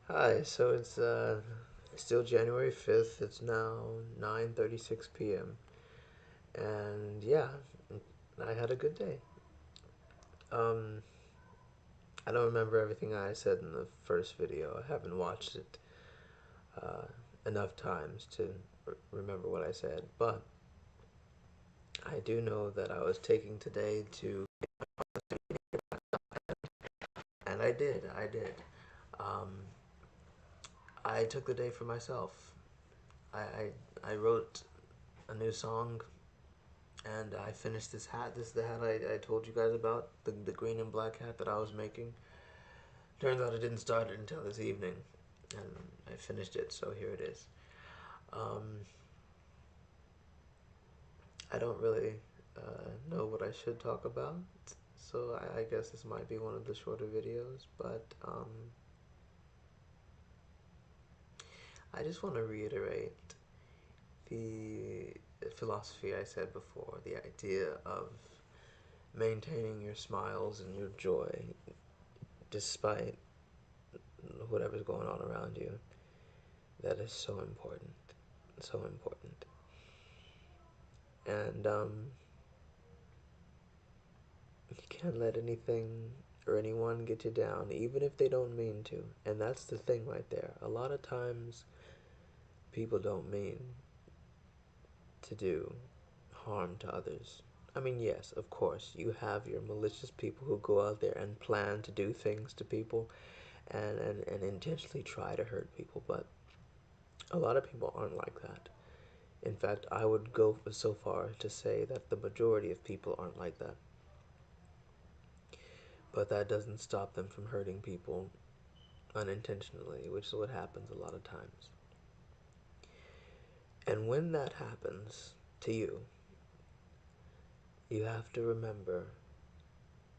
Hi, so it's still January 5th. It's now 9:36 p.m. And yeah, I had a good day. Um, I don't remember everything I said in the first video. I haven't watched it uh, enough times to remember what I said, but I do know that I was taking today to, and I did, I did. Um, I took the day for myself. I, I wrote a new song and I finished this hat. This is the hat I told you guys about, the green and black hat that I was making. Turns out I didn't start it until this evening, and I finished it, so here it is. Um, I don't really know what I should talk about, so I guess this might be one of the shorter videos, but I just want to reiterate the philosophy I said before, the idea of maintaining your smiles and your joy despite whatever's going on around you. That is so important. So important. And you can't let anything or anyone get you down, even if they don't mean to. And that's the thing right there. A lot of times, people don't mean to do harm to others. I mean, yes, of course, you have your malicious people who go out there and plan to do things to people and intentionally try to hurt people, but a lot of people aren't like that. In fact, I would go so far to say that the majority of people aren't like that. But that doesn't stop them from hurting people unintentionally, which is what happens a lot of times. And when that happens to you, you have to remember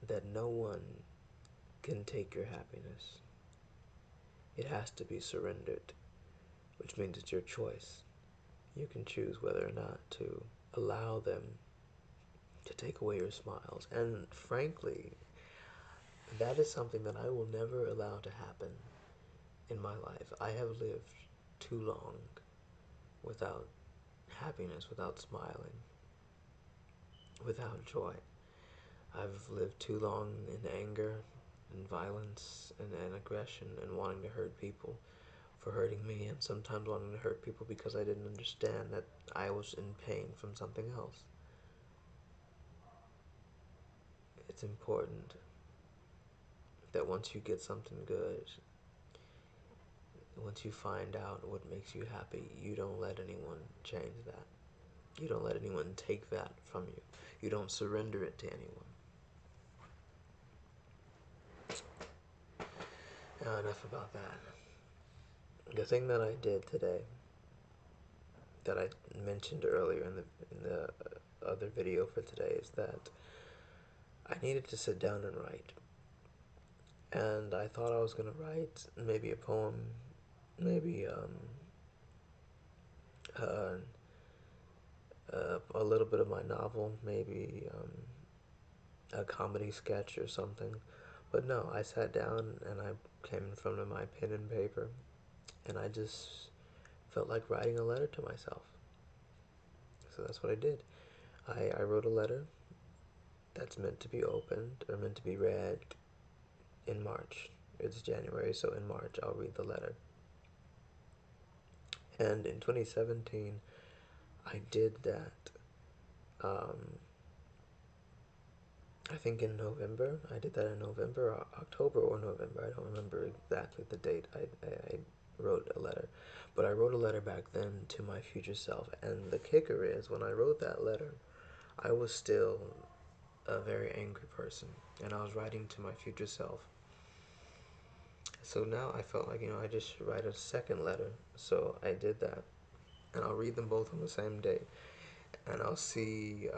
that no one can take your happiness. It has to be surrendered, which means it's your choice. You can choose whether or not to allow them to take away your smiles. And frankly, that is something that I will never allow to happen in my life. I have lived too long without happiness, without smiling, without joy. I've lived too long in anger and violence and aggression and wanting to hurt people for hurting me, and sometimes wanting to hurt people because I didn't understand that I was in pain from something else. It's important that once you get something good, once you find out what makes you happy, you don't let anyone change that. You don't let anyone take that from you. You don't surrender it to anyone. Enough about that. The thing that I did today, that I mentioned earlier in the other video for today, is that I needed to sit down and write. And I thought I was gonna write maybe a poem, maybe uh, a little bit of my novel, maybe a comedy sketch or something. But no, I sat down and I came in front of my pen and paper, and I just felt like writing a letter to myself. So that's what I did. I wrote a letter that's meant to be opened or meant to be read in March. It's January, so in March I'll read the letter. And in 2017, I did that. Um, I think in November. I did that in November, or October, or November. I don't remember exactly the date I wrote a letter. But I wrote a letter back then to my future self. And the kicker is, when I wrote that letter, I was still a very angry person. And I was writing to my future self. So now I felt like, I just should write a second letter. So I did that. And I'll read them both on the same day. And I'll see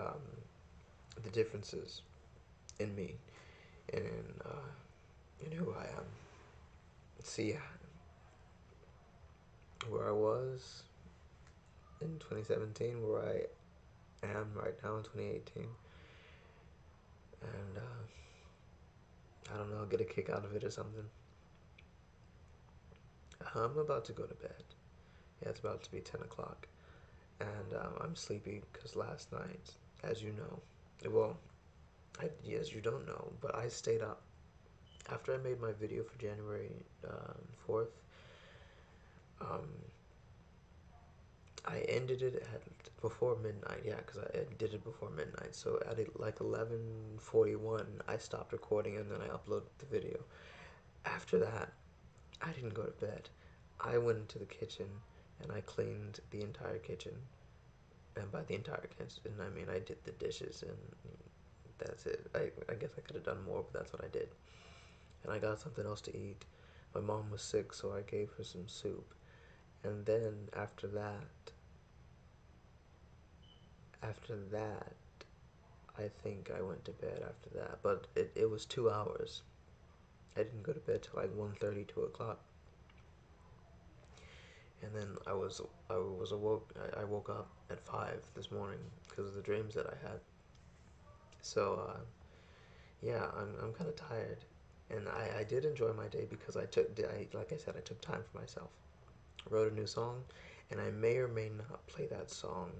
the differences in me and in who I am. See where I was in 2017, where I am right now in 2018. And I don't know, get a kick out of it or something. I'm about to go to bed. Yeah, it's about to be 10 o'clock. And I'm sleepy because last night, as you know, well, yes, you don't know, but I stayed up. After I made my video for January 4th, um, I ended it at before midnight. Yeah, because I did it before midnight. So at like 11:41, I stopped recording and then I uploaded the video. After that, I didn't go to bed. I went into the kitchen and I cleaned the entire kitchen. And by the entire kitchen, I mean I did the dishes and that's it. I guess I could have done more, but that's what I did. And I got something else to eat. My mom was sick, so I gave her some soup. And then after that, I think I went to bed after that. But it was 2 hours. I didn't go to bed till like 1:30, 2 o'clock. And then I was awoke. I woke up at 5 this morning because of the dreams that I had. So yeah, I'm kind of tired, and I did enjoy my day because like I said, I took time for myself. I wrote a new song, and I may or may not play that song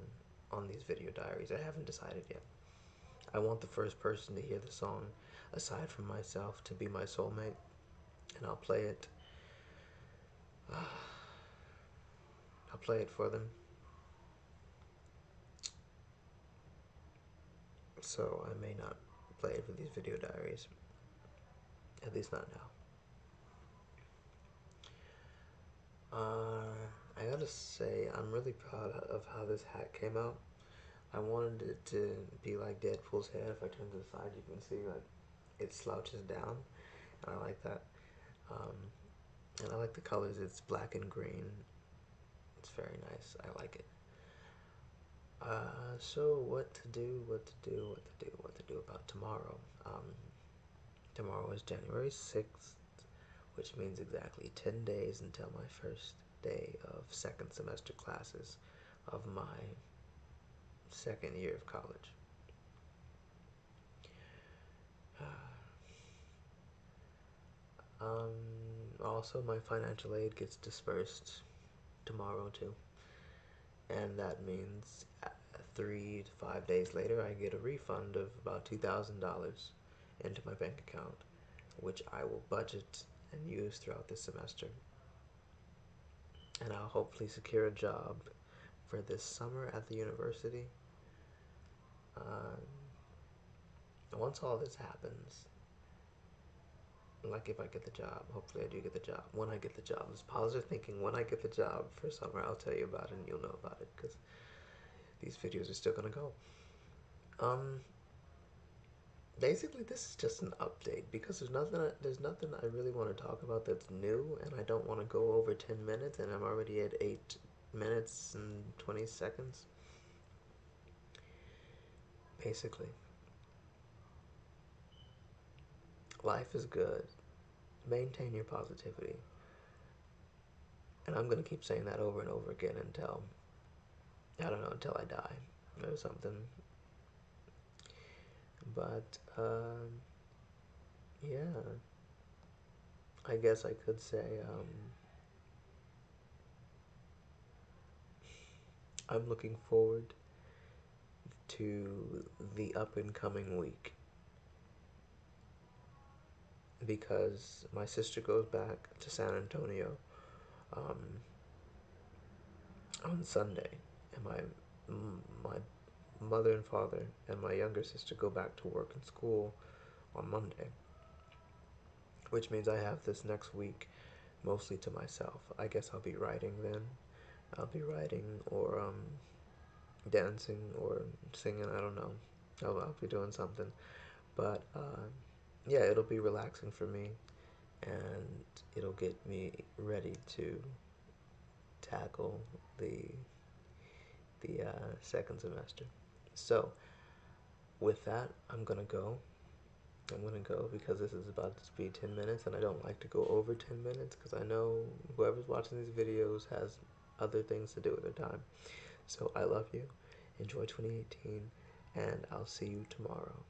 on these video diaries. I haven't decided yet. I want the first person to hear the song, aside from myself, to be my soulmate, and I'll play it. I'll play it for them. So I may not play it for these video diaries, at least not now. I gotta say, I'm really proud of how this hat came out. I wanted it to be like Deadpool's head. If I turn to the side, you can see like it slouches down, and I like that. Um, and I like the colors. It's black and green. It's very nice. I like it. So what to do? What to do? What to do? What to do about tomorrow? Tomorrow is January 6th, which means exactly 10 days until my first day of second semester classes of my second year of college. Um, Also, my financial aid gets dispersed tomorrow too, and that means 3 to 5 days later, I get a refund of about $2,000 into my bank account, which I will budget and use throughout this semester. And I'll hopefully secure a job for this summer at the university. Um, Once all this happens, like if I get the job, hopefully I do get the job. When I get the job, it's positive thinking. When I get the job for summer, I'll tell you about it and you'll know about it because these videos are still gonna go. Um, Basically, this is just an update because there's nothing I really want to talk about that's new, and I don't want to go over 10 minutes, and I'm already at 8 minutes and 20 seconds. Basically, life is good. Maintain your positivity, and I'm gonna keep saying that over and over again until I don't know until I die or something. But yeah, I guess I could say I'm looking forward to the up and coming week because my sister goes back to San Antonio um, on Sunday, and my mother and father and my younger sister go back to work and school on Monday, which means I have this next week mostly to myself. I guess I'll be writing then. I'll be writing or dancing or singing. I don't know. I'll be doing something, but yeah, it'll be relaxing for me, and it'll get me ready to tackle the second semester. So with that, I'm gonna go because this is about to be 10 minutes, and I don't like to go over 10 minutes because I know whoever's watching these videos has other things to do with their time. So I love you. Enjoy 2018, and I'll see you tomorrow.